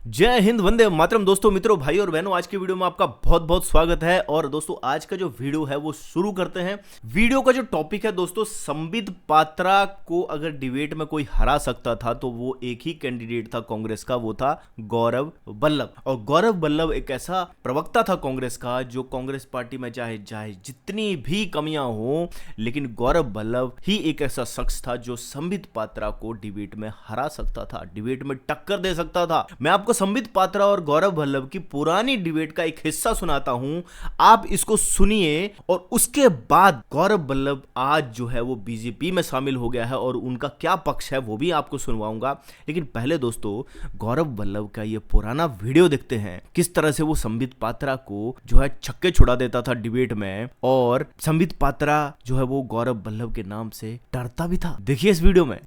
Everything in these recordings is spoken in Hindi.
जय हिंद, वंदे मातरम। दोस्तों, मित्रों, भाई और बहनों, आज की वीडियो में आपका बहुत बहुत स्वागत है। और दोस्तों, आज का जो वीडियो है वो शुरू करते हैं। वीडियो का जो टॉपिक है दोस्तों, संबित पात्रा को अगर डिबेट में कोई हरा सकता था तो वो एक ही कैंडिडेट था कांग्रेस का, वो था गौरव वल्लभ। और गौरव वल्लभ एक ऐसा प्रवक्ता था कांग्रेस का जो कांग्रेस पार्टी में चाहे जितनी भी कमियां हो, लेकिन गौरव वल्लभ ही एक ऐसा शख्स था जो संबित पात्रा को डिबेट में हरा सकता था, डिबेट में टक्कर दे सकता था। मैं आपको संबित पात्रा और गौरव वल्लभ की पुरानी डिबेट का एक हिस्सा सुनाता हूं, आप इसको सुनिए। और उसके बाद गौरव वल्लभ आज जो है वो बीजेपी में शामिल हो गया है और उनका क्या पक्ष है वो भी आपको सुनवाऊंगा। लेकिन पहले दोस्तों, गौरव वल्लभ का ये पुराना वीडियो देखते हैं, किस तरह से वो संबित पात्रा को जो है छक्के छुड़ा देता था डिबेट में, और संबित पात्रा जो है वो गौरव वल्लभ के नाम से डरता भी था। देखिए इस वीडियो में।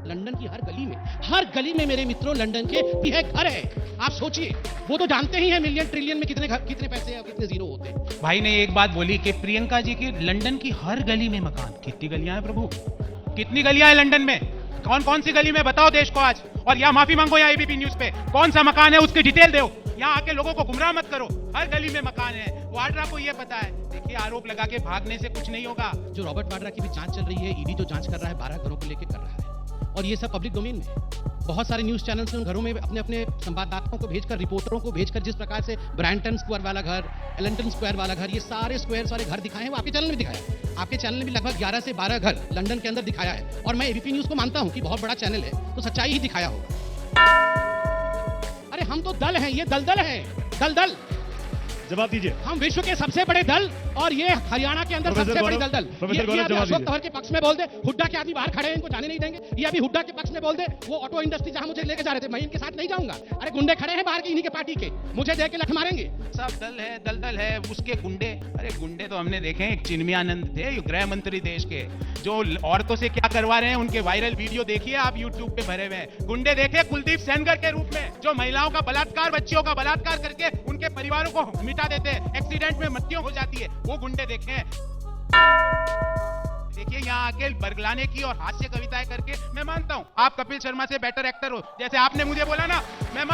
लंदन की हर गली में मेरे मित्रों लंदन के भी है घर है। आप सोचिए, वो तो जानते ही हैं मिलियन ट्रिलियन में कितने पैसे हैं और कितने जीरो होते हैं। भाई ने एक बात बोली कि प्रियंका जी की लंदन की हर गली में मकान। कितनी गलियां हैं प्रभु, कितनी गलियां हैं लंदन में? कौन कौन सी गली में बताओ देश को आज। और यहाँ माफी मांगो, या एबीपी न्यूज पे कौन सा मकान है उसकी डिटेल दो। यहाँ आके लोगों को गुमराह मत करो। हर गली में मकान है, वाड्रा को ये पता है। देखिए, आरोप लगा के भागने से कुछ नहीं होगा। जो रॉबर्ट वाड्रा की भी जांच चल रही है, ईडी जो जांच कर रहा है 12 घरों को लेकर कर रहा है, और ये सब पब्लिक डोमेन में है। बहुत सारे न्यूज चैनल्स ने उन घरों में अपने अपने संवाददाताओं को भेजकर, रिपोर्टरों को भेजकर, जिस प्रकार से ब्रैंटन स्क्वायर वाला घर, एलेंटन स्क्वायर वाला घर, ये सारे स्क्वायर सारे घर दिखाए हैं, वो आपके चैनल में दिखाया। आपके चैनल ने भी लगभग 11 से 12 घर लंदन के अंदर दिखाया है। और मैं एबीपी न्यूज को मानता हूं कि बहुत बड़ा चैनल है, तो सच्चाई ही दिखाया होगा। अरे हम तो दल हैं, ये दलदल है, दलदल। जवाब दीजिए। हम विश्व के सबसे बड़े दल और ये हरियाणा के अंदर सबसे बड़ी दलदल। ये अभी अशोक तंवर के पक्ष में बोल दे, हुड्डा के आदमी बाहर खड़े हैं, इनको जाने नहीं देंगे। ये अभी हुड्डा के पक्ष में बोल दे, वो ऑटो इंडस्ट्री जहां मुझे लेके जा रहे थे, मैं इनके साथ नहीं जाऊंगा। अरे गुंडे खड़े हैं बाहर के, इन्हीं के पार्टी के, मुझे देख के लठ मारेंगे। सब दल है, दलदल है, उसके गुंडे। अरे गुंडे तो हमने देखे, एक चिन्मयानंद थे, गृह मंत्री देश के, जो औरतों से क्या करवा रहे हैं, उनके वायरल वीडियो देखिए आप यूट्यूब पे भरे हुए हैं। गुंडे देखे कुलदीप सेनगर के रूप में, जो महिलाओं का बलात्कार, बच्चियों का बलात्कार करके उनके परिवारों को मिटा देते हैं, एक्सीडेंट में मृत्यु हो जाती है, वो गुंडे देखे हैं। देखिए, यहाँ आके बरगलाने की और हास्य कविताएं करके, मैं मानता हूँ आप कपिल शर्मा से बेटर एक्टर हो, जैसे आपने मुझे बोला ना, मैं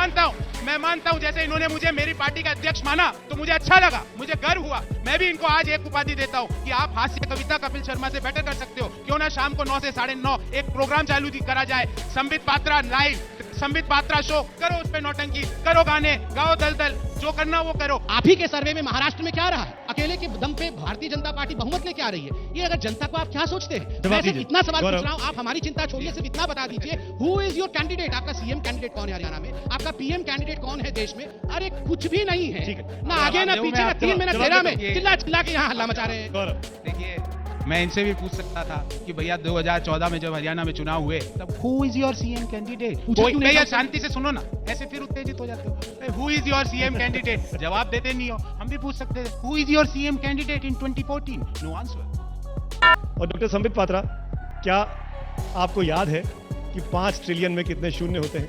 मानता हूँ जैसे इन्होंने मुझे मेरी पार्टी का अध्यक्ष माना तो मुझे अच्छा लगा, मुझे गर्व हुआ। मैं भी इनको आज एक उपाधि देता हूँ कि आप हास्य कविता कपिल शर्मा से बेटर कर सकते हो। क्यों ना शाम को 9 से 9:30 एक प्रोग्राम चालू करा जाए, संबित पात्रा लाइव, संबित पात्रा शो। करो उस पे नौटंकी, करो गाने गाओ, दलदल, जो करना वो करो। आप ही के सर्वे में महाराष्ट्र में क्या रहा है? अकेले के दम पे भारतीय जनता पार्टी बहुमत लेके आ रही है। ये अगर जनता को आप क्या सोचते हैं? मैं सिर्फ इतना सवाल पूछ रहा हूँ, आप हमारी चिंता छोड़िए, सिर्फ इतना बता दीजिए, हु इज योर कैंडिडेट? आपका सीएम कैंडिडेट कौन है हरियाणा में? आपका पीएम कैंडिडेट कौन है देश में? अरे कुछ भी नहीं है, ना आगे ना पीछे, ना 3 में ना 13 में, चिल्ला के यहाँ हल्ला मचा रहे हैं। देखिए, मैं इनसे भी पूछ सकता था कि भैया 2014 में जब हरियाणा में चुनाव हुए तब who is your CM candidate? भैया शांति से सुनो ना, ऐसे फिर उत्तेजित हो जाते हो। Who is your CM candidate? जवाब देते नहीं हो। हम भी पूछ सकते थे, who is your CM candidate in 2014? No answer. और डॉक्टर संबित पात्रा, क्या आपको याद है कि 5 ट्रिलियन में कितने शून्य होते हैं?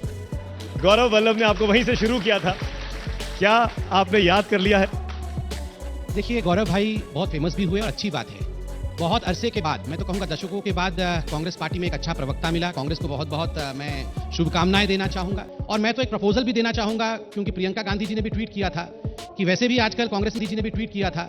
गौरव वल्लभ ने आपको वहीं से शुरू किया था, क्या आपने याद कर लिया है? देखिए, गौरव भाई बहुत फेमस भी हुए और अच्छी बात है। बहुत अरसे के बाद, मैं तो कहूँगा दशकों के बाद, कांग्रेस पार्टी में एक अच्छा प्रवक्ता मिला। कांग्रेस को बहुत बहुत मैं शुभकामनाएं देना चाहूँगा। और मैं तो एक प्रपोजल भी देना चाहूँगा, क्योंकि प्रियंका गांधी जी ने भी ट्वीट किया था कि वैसे भी आजकल कांग्रेस जी ने भी ट्वीट किया था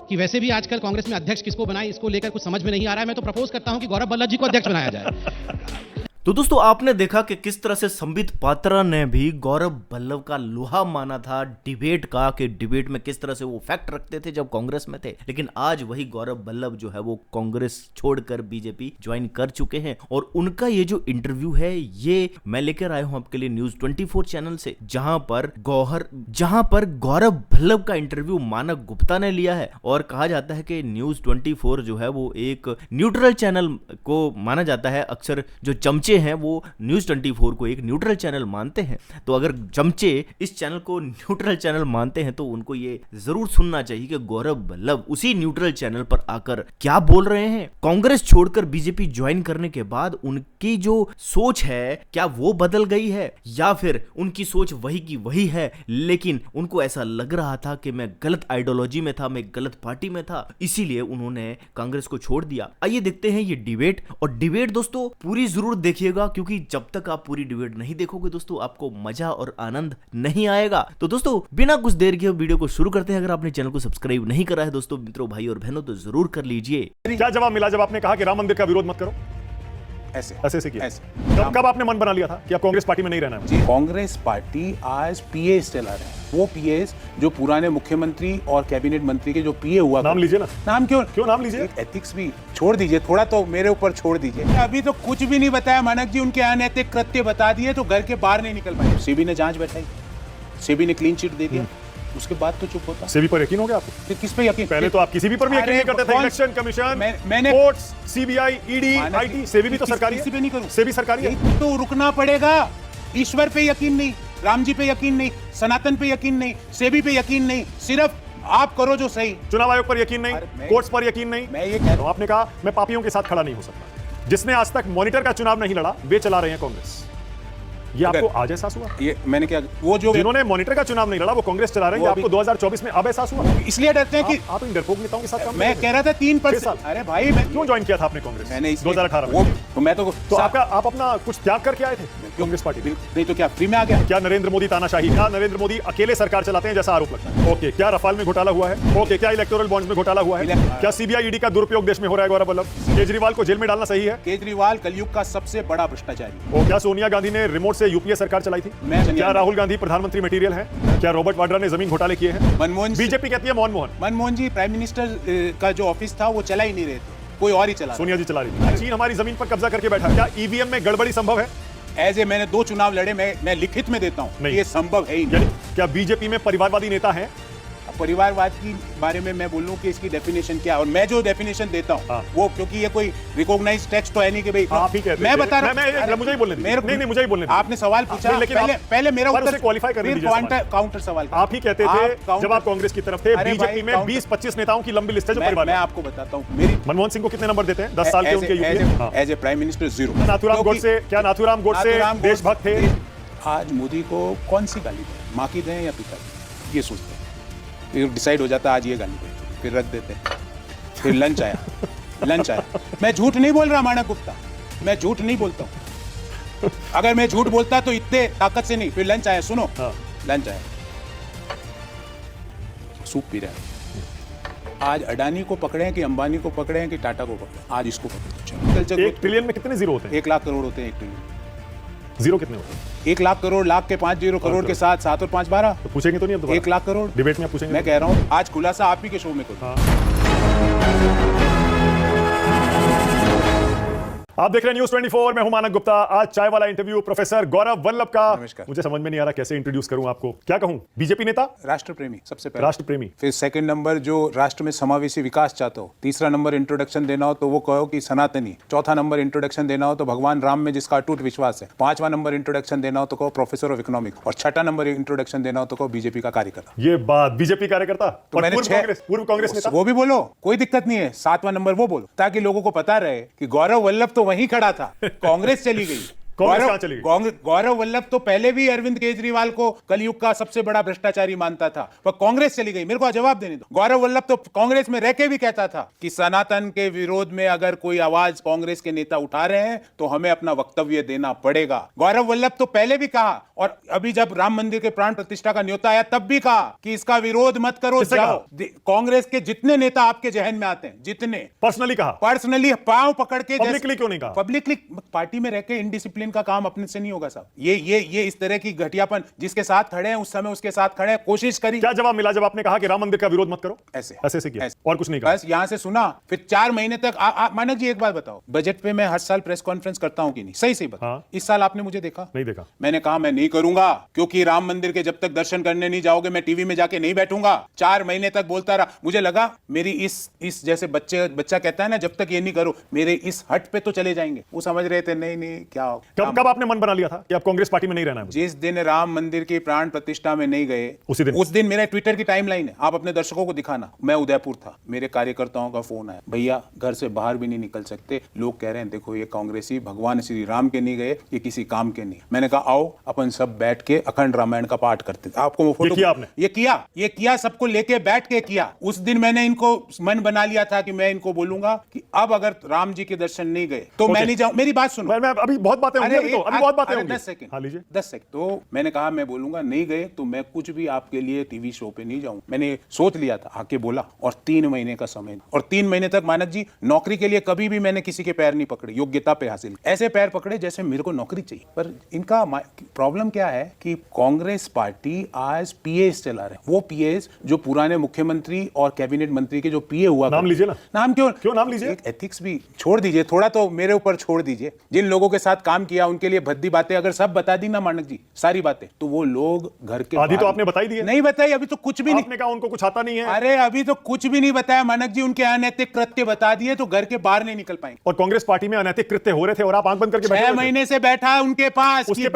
कि वैसे भी आजकल कांग्रेस में अध्यक्ष किसको बनाए, इसको लेकर कुछ समझ में नहीं आ रहा है। मैं तो प्रपोज करता हूँ कि गौरव वल्लभ जी को अध्यक्ष बनाया जाए। तो दोस्तों, आपने देखा कि किस तरह से संबित पात्रा ने भी गौरव वल्लभ का लोहा माना था डिबेट का, कि डिबेट में किस तरह से वो फैक्ट रखते थे जब कांग्रेस में थे। लेकिन आज वही गौरव वल्लभ जो है वो कांग्रेस छोड़कर बीजेपी ज्वाइन कर चुके हैं। और उनका ये जो इंटरव्यू है, ये मैं लेकर आया हूं आपके लिए न्यूज 24 चैनल से, जहां पर गौरव वल्लभ का इंटरव्यू मानक गुप्ता ने लिया है। और कहा जाता है कि न्यूज 24 जो है वो एक न्यूट्रल चैनल को माना जाता है। अक्सर जो चमचे हैं वो न्यूज 24 को एक न्यूट्रल चैनल मानते हैं। तो अगर चमचे इस चैनल को न्यूट्रल चैनल मानते हैं तो उनको ये जरूर सुनना चाहिए कि गौरव वल्लभ उसी न्यूट्रल चैनल पर आकर क्या बोल रहे हैं। कांग्रेस छोड़कर बीजेपी ज्वाइन करने के बाद उनकी जो सोच है, क्या वो बदल गई है या फिर उनकी सोच वही की वही है, लेकिन उनको ऐसा लग रहा था कि मैं गलत आइडियोलॉजी में था, मैं गलत पार्टी में था, इसीलिए उन्होंने कांग्रेस को छोड़ दिया। आइए देखते हैं ये डिबेट। और डिबेट दोस्तों पूरी जरूर देखिए देखिएगा, क्योंकि जब तक आप पूरी डिबेट नहीं देखोगे दोस्तों आपको मजा और आनंद नहीं आएगा। तो दोस्तों बिना कुछ देर के वीडियो को शुरू करते हैं। अगर आपने चैनल को सब्सक्राइब नहीं करा है दोस्तों, मित्रों, भाई और बहनों, तो जरूर कर लीजिए। क्या जवाब मिला जब आपने कहा कि राम मंदिर का विरोध मत करो? ऐसे किया। कब आपने मन बना लिया था कि आप कांग्रेस पार्टी में नहीं रहना है? कांग्रेस पार्टी आज पीएस चला रहे हैं, वो पीएस जो पुराने मुख्यमंत्री और कैबिनेट मंत्री के जो पीए हुआ। नाम लीजिए ना। नाम क्यों नाम लीजिए? एथिक्स भी छोड़ दीजिए, थोड़ा तो मेरे ऊपर छोड़ दीजिए। अभी तो कुछ भी नहीं बताया मानक जी, उनके अनैतिक कृत्य बता दिए तो घर के बाहर नहीं निकल पाए। सेबी ने जांच बैठाई, सेबी ने क्लीन चिट दे दिया, उसके बाद तो चुप होता। सेबी पर यकीन हो गया आपको? फिर किस पे यकीन? पहले तो आप किसी भी पर भी यकीन नहीं करते थे। इलेक्शन कमीशन, मैंने courts, CBI, ED, IT, SEBI भी तो सरकारी है। किसी पे नहीं करूं। सेबी सरकारी है। तो रुकना पड़ेगा। ईश्वर पे यकीन नहीं, राम जी पे यकीन नहीं, सनातन पे यकीन नहीं, सेबी पे यकीन नहीं, सिर्फ आप करो जो सही। चुनाव आयोग पर यकीन नहीं, कोर्ट्स पर यकीन नहीं। मैं ये कह रहा हूं, आपने कहा मैं पापियों के साथ खड़ा नहीं हो सकता। जिसने आज तक मॉनिटर का चुनाव नहीं लड़ा वे चला रहे हैं कांग्रेस। ये आपको आज एहसास हुआ? ये मैंने क्या, वो जो जिन्होंने मॉनिटर का चुनाव नहीं लड़ा वो कांग्रेस चला रहे हैं, आपको 2024 में अब एहसास हुआ? इसलिए डरते हैं कि आप इन डरपोक नेताओं के साथ काम मैं कह रहा था 3%। अरे भाई मैं क्यों ज्वाइन किया था आपने कांग्रेस? मैंने 2018 वो में। तो मैं तो आप अपना कुछ त्याग करके आए थे कांग्रेस पार्टी में? नहीं तो क्या फ्री में आ गया? क्या नरेंद्र मोदी तानाशाही, क्या नरेंद्र मोदी अकेले सरकार चलाते हैं जैसा आरोप लगता है? ओके, क्या रफाल में घोटाला हुआ है? ओके, क्या इलेक्टोरल बॉन्ड्स में घोटाला हुआ है? क्या सीबीआई ईडी का दुरुपयोग देश में हो रहा है? गौरव वल्लभ, केजरीवाल को जेल में डालना सही है? केजरीवाल कलयुग का सबसे बड़ा भ्रष्टाचारी। और क्या सोनिया गांधी ने रिमोट से यूपीए सरकार चलाई थी? क्या राहुल गांधी प्रधानमंत्री मटेरियल है? क्या रॉबर्ट वाड्रा ने जमीन घोटाले किए हैं? मनमोहन, बीजेपी कहती है मनमोहन जी प्राइम मिनिस्टर का जो ऑफिस था वो चला ही नहीं रहे थे, कोई और ही चला। सोनिया जी चला रही थी। चीन हमारी जमीन पर कब्जा करके बैठा। क्या ईवीएम में गड़बड़ी संभव है? एज ए मैंने 2 चुनाव लड़े, मैं लिखित में देता हूँ, ये संभव है ही नहीं। क्या बीजेपी में परिवारवादी नेता है? परिवारवाद की बारे में मैं बोलूं कि इसकी डेफिनेशन क्या है, और मैं जो डेफिनेशन देता हूं वो, क्योंकि ये कोई रिकॉग्नाइज्ड टेक्स्ट तो है नहीं कि भाई आप ही कहते मैं बता रहा हूं। मुझे ही बोलने दीजिए। नहीं मुझे ही बोलने दीजिए। आपने सवाल पूछा, पहले मेरा उत्तर क्वालिफाई करने दीजिए। काउंटर सवाल आप ही कहते थे जब आप कांग्रेस की तरफ थे, बीजेपी में 20-25 नेताओं की लंबी लिस्ट है जो परिवार। मैं आपको बताता हूं, मेरी मनमोहन सिंह को कितने नंबर देते हैं 10 साल के उनके UPA? As a prime minister 0। क्या नाथूराम गोडसे देशभक्त थे? आज मोदी को कौन सी गाली दें, माँ की दें या पिता की, ये सोचते हैं। फिर डिसाइड हो जाता आज ये गाली देते, फिर रख देते, फिर लंच आया। मैं झूठ नहीं बोल रहा मानक गुप्ता, मैं झूठ नहीं बोलता हूं। अगर मैं झूठ बोलता तो इतने ताकत से नहीं। फिर लंच आया, सुनो। लंच आया, सूप पी रहा है। आज अडानी को पकड़े हैं कि अंबानी को पकड़े हैं कि टाटा को पकड़े, आज इसको पकड़े। 1 ट्रिलियन में कितने जीरो होते हैं? 1 लाख करोड़ होते हैं 1 ट्रिलियन। जीरो कितने होते हैं? 1 लाख करोड़, लाख के 5 जीरो, करोड़ के 7 और 5 12। तो पूछेंगे तो नहीं अब? 1 लाख करोड़ डिबेट में आप पूछेंगे? मैं कह रहा हूं आज खुलासा आप ही के शो में करो। आप देख रहे हैं न्यूज़ 24, मैं हूं मानक गुप्ता। आज चाय वाला इंटरव्यू प्रोफेसर गौरव वल्लभ का। नमस्कार। मुझे समझ में नहीं आ रहा कैसे इंट्रोड्यूस करूं आपको, क्या कहूं? बीजेपी नेता, राष्ट्र प्रेमी सबसे पहले, राष्ट्र प्रेमी। फिर सेकंड नंबर जो राष्ट्र में समावेशी विकास चाहते हो। तीसरा नंबर इंट्रोडक्शन देना हो तो वो कहो कि सनातनी। चौथा नंबर इंट्रोडक्शन देना हो तो भगवान राम में जिसका अटूट विश्वास है। 5वां नंबर इंट्रोडक्शन देना हो तो कहो प्रोफेसर ऑफ इकोनॉमिक्स। और 6ठा नंबर इंट्रोडक्शन देना हो तो कहो बीजेपी का कार्यकर्ता। ये बात बीजेपी कार्यकर्ता तो मैंने पूर्व कांग्रेस नेता, वो भी बोलो, कोई दिक्कत नहीं है। 7वां नंबर वो बोलो, ताकि लोगों को पता रहे कि गौरव वल्लभ तो वहीं खड़ा था, कांग्रेस चली गई। गौरव वल्लभ तो पहले भी अरविंद केजरीवाल को कलयुग का सबसे बड़ा भ्रष्टाचारी मानता था, पर कांग्रेस चली गई। मेरे को जवाब देने दो। गौरव वल्लभ तो कांग्रेस में रह के भी कहता था कि सनातन के विरोध में अगर कोई आवाज कांग्रेस के नेता उठा रहे हैं तो हमें अपना वक्तव्य देना पड़ेगा। गौरव वल्लभ तो पहले भी कहा, और अभी जब राम मंदिर के प्राण प्रतिष्ठा का न्योता आया तब भी कहा कि इसका विरोध मत करो, जाओ। कांग्रेस के जितने नेता आपके जहन में आते हैं, जितने पर्सनली कहा, पर्सनली पांव पकड़ के, पब्लिकली क्यों नहीं कहा? पब्लिकली पार्टी में रह के इनडिसिप्लिन का काम अपने से नहीं होगा साहब। ये इस तरह की घटियापन, जिसके साथ खड़े हैं उस समय उसके साथ खड़े हैं, कोशिश करी। क्या जवाब मिला जब आपने कहा कि राम मंदिर का विरोध मत करो? ऐसे से किया, और कुछ नहीं कहा? बस यहां से सुना, फिर 4 महीने तक। मानक जी एक बात बताओ, बजट पे मैं हर साल प्रेस कॉन्फ्रेंस करता हूं कि नहीं? सही बताओ। इस साल आपने मुझे देखा? नहीं देखा। मैंने कहा मैं नहीं करूंगा, क्योंकि राम मंदिर के जब तक दर्शन करने नहीं जाओगे मैं टीवी में जाके नहीं बैठूंगा। 4 महीने तक बोलता रहा। मुझे लगा मेरी इस जैसे बच्चा कहता है ना, जब तक ये नहीं करो मेरे इस हट पे तो चले जाएंगे। वो समझ रहे थे नहीं क्या। कब आपने मन बना लिया था कि आप कांग्रेस पार्टी में नहीं रहना है? जिस दिन राम मंदिर की प्राण प्रतिष्ठा में नहीं गए उस दिन मेरा ट्विटर की टाइमलाइन है, आप अपने दर्शकों को दिखाना। मैं उदयपुर था, मेरे कार्यकर्ताओं का फोन आया, भैया घर से बाहर भी नहीं निकल सकते, लोग कह रहे हैं देखो ये कांग्रेसी भगवान श्री राम के नहीं गए, ये किसी काम के नहीं। मैंने कहा आओ अपन सब बैठ के अखंड रामायण का पाठ करते थे। आपको वो फोटो किया आपने? ये किया सबको लेके बैठ के किया। उस दिन मैंने इनको मन बना लिया था कि मैं इनको बोलूंगा कि अब अगर राम जी के दर्शन नहीं गए तो मैं नहीं जाऊं। मेरी बात सुनो, मैं अभी बहुत बातें होंगी, अभी बहुत बातें होंगी। 10 सेकंड, हाँ लीजिए। 10 सेकंड। तो मैंने कहा मैं बोलूंगा, नहीं गए तो मैं कुछ भी आपके लिए टीवी शो पे नहीं जाऊं। मैंने सोच लिया था, आके बोला, और 3 महीने का समय, और 3 महीने तक मानक जी नौकरी के लिए कभी भी मैंने किसी के पैर नहीं पकड़े, योग्यता पे हासिल ऐसे पैर पकड़े जैसे मेरे को नौकरी चाहिए। पर इनका प्रॉब्लम क्या है कि कांग्रेस पार्टी आज पीएस चला रहे हैं। वो पीएस जो पुराने मुख्यमंत्री और कैबिनेट मंत्री के जो पीए हुआ, नाम लीजिए ना। नाम क्यों नाम लीजिए? एथिक्स भी छोड़ दीजिए, थोड़ा तो मेरे ऊपर छोड़ दीजिए। जिन लोगों के साथ काम किया उनके लिए भद्दी बातें अगर सब बता दी ना मानक जी, सारी बातें, तो वो लोग घर के आधी तो आपने बताई दी है। नहीं बताई, अभी तो कुछ भी नहीं। आपने कहा उनको कुछ आता नहीं है। अरे अभी तो कुछ भी नहीं बताया मानक जी, उनके अनैतिक कृत्य बता दिए तो घर के बाहर नहीं निकल पाएंगे। और कांग्रेस पार्टी में अनैतिक कृत्य हो रहे थे और आप आंख बंद करके बैठे 6 महीने से बैठा है उनके पास। उसके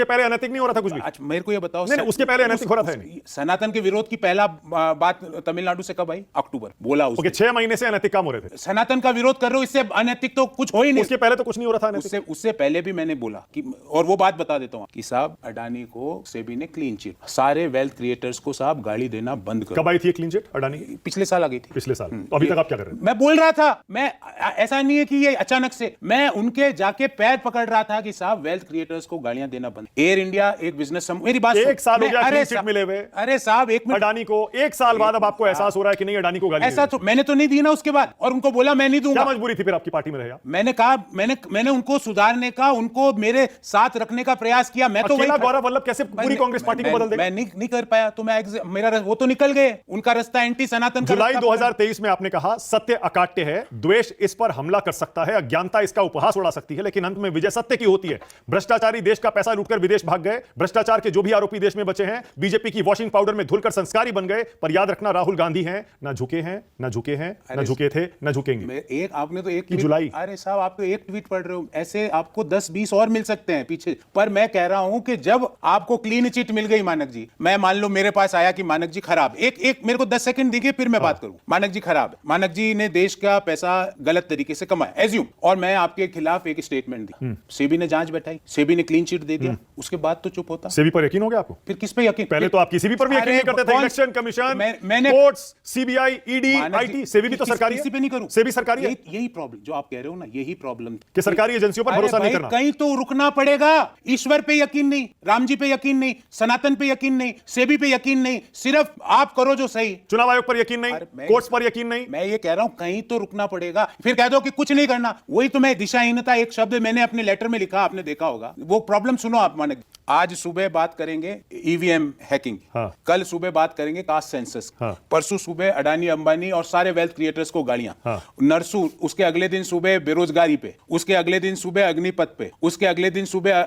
पहले अनैतिक नहीं हो रहा था कुछ भी? अच्छा मेरे को ये बताओ। नहीं, उसके पहले अनैतिक हो रहा था नहीं? सनातन के विरोध की पहला बात तमिलनाडु से कब आई? अक्टूबर बोला उसने। 6 महीने से अनैतिक काम हो रहे थे। सनातन का विरोध कर रहे हो, इससे अनैतिक तो कुछ हो ही नहीं। उसके पहले तो कुछ नहीं हो रहा था। उससे पहले भी मैंने बोला कि, और वो बात बता देता हूं कि साहब अडानी को सेबी ने क्लीन चिट, सारे वेल्थ क्रिएटर्स को साहब गाड़ी देना बंद करो। कब आई थी क्लीन चिट अडानी? पिछले साल आ गई थी। पिछले साल। तो अभी तक आप क्या कर रहे हैं? मैं बोल रहा था, मैं ऐसा नहीं है कि ये अचानक से, मैं उनके जाके पैर पकड़ रहा था कि साहब वेल्थ क्रिएटर्स को गाड़ियां देना बंद। एयर इंडिया एक बिजनेस, मेरी बात 1 साल हो गया क्लीन चिट मिले हुए। अरे साहब 1 मिनट, अडानी को 1 साल बाद अब आपको एहसास हो रहा है कि नहीं अडानी को गाली? ऐसा तो मैंने तो नहीं दी ना उसके बाद, और उनको बोला मैं नहीं दूंगा। क्या मजबूरी थी फिर आपकी पार्टी में रहे? मैंने कहा, मैंने उनको सुधारने का, उनको मेरे साथ रखने का प्रयास किया। मैं तो गौरव वल्लभ कैसे पूरी कांग्रेस पार्टी को बदल देगा? मैं नहीं कर पाया तो मेरा वो तो निकल गए, उनका रास्ता एंटी सनातन। जुलाई 2023 में आपने कहा सत्य अकाट्य है, द्वेष इस पर हमला कर सकता है, अज्ञानता इसका उपहास उड़ा सकती है, लेकिन अंत में विजय सत्य की होती है। भ्रष्टाचारी देश का पैसा लूटकर विदेश भाग गए, भ्रष्टाचार के जो भी आरोपी देश में बचे हैं बीजेपी की वॉशिंग पाउडर में धुलकर संस्कारी बन गए। पर याद रखना राहुल गांधी हैं, ना झुके हैं, ना झुके हैं, ना झुके थे, ना झुकेंगे। आपने तो एक जुलाई, अरे साहब आप तो एक ट्वीट पढ़ रहे हो, ऐसे आपको 10-20 और मिल सकते हैं पीछे। पर मैं कह रहा हूं कि जब आपको क्लीन चिट मिल गई मानक जी, मैं मान लो मेरे पास आया कि मानक जी खराब, एक मेरे को 10 सेकंड दीजिए फिर मैं बात करूं। मानक जी खराब, मानक जी ने देश का पैसा गलत तरीके से कमाया एज्यूम, और मैं आपके खिलाफ एक स्टेटमेंट दी, सेबी ने जांच बैठाई, सेबी ने क्लीन चिट दे दिया, उसके बाद तो चुप होता। सेबी पर यकीन हो गया आपको? फिर किस पे यकीन? पहले तो आप किसी भी पर भी यकीन नहीं करते थे। Election commission, courts, CBI, ED, IT, SEBI भी तो सरकारी है। किसी पे नहीं करूं, सेबी सरकारी है। यही प्रॉब्लम जो आप कह रहे हो ना, यही प्रॉब्लम कि सरकारी एजेंसियों पर भरोसा नहीं करना। कहीं तो रुकना पड़ेगा। ईश्वर पे यकीन नहीं, राम जी पे यकीन नहीं, सनातन पे यकीन नहीं, सेबी पे यकीन नहीं, सिर्फ आप करो जो सही। चुनाव आयोग पर यकीन नहीं, कोर्ट्स पर यकीन नहीं। मैं ये कह रहा हूं कहीं तो रुकना पड़ेगा। फिर कह दो कि कुछ नहीं करना, वही तो मैं दिशाहीनता, एक शब्द मैंने अपने लेटर में लिखा, आपने देखा होगा। वो प्रॉब्लम सुनो आप माने, आज सुबह बात करेंगे ईवीएम हैकिंग, कल सुबह बात करेंगे कास्ट सेंसस, परसों सुबह अडानी अंबानी और सारे वेल्थ क्रिएटर्स को गाड़ियां, नरसू उसके अगले दिन सुबह बेरोजगारी पे, उसके अगले दिन सुबह अग्निपथ पे, उसके अगले दिन सुबह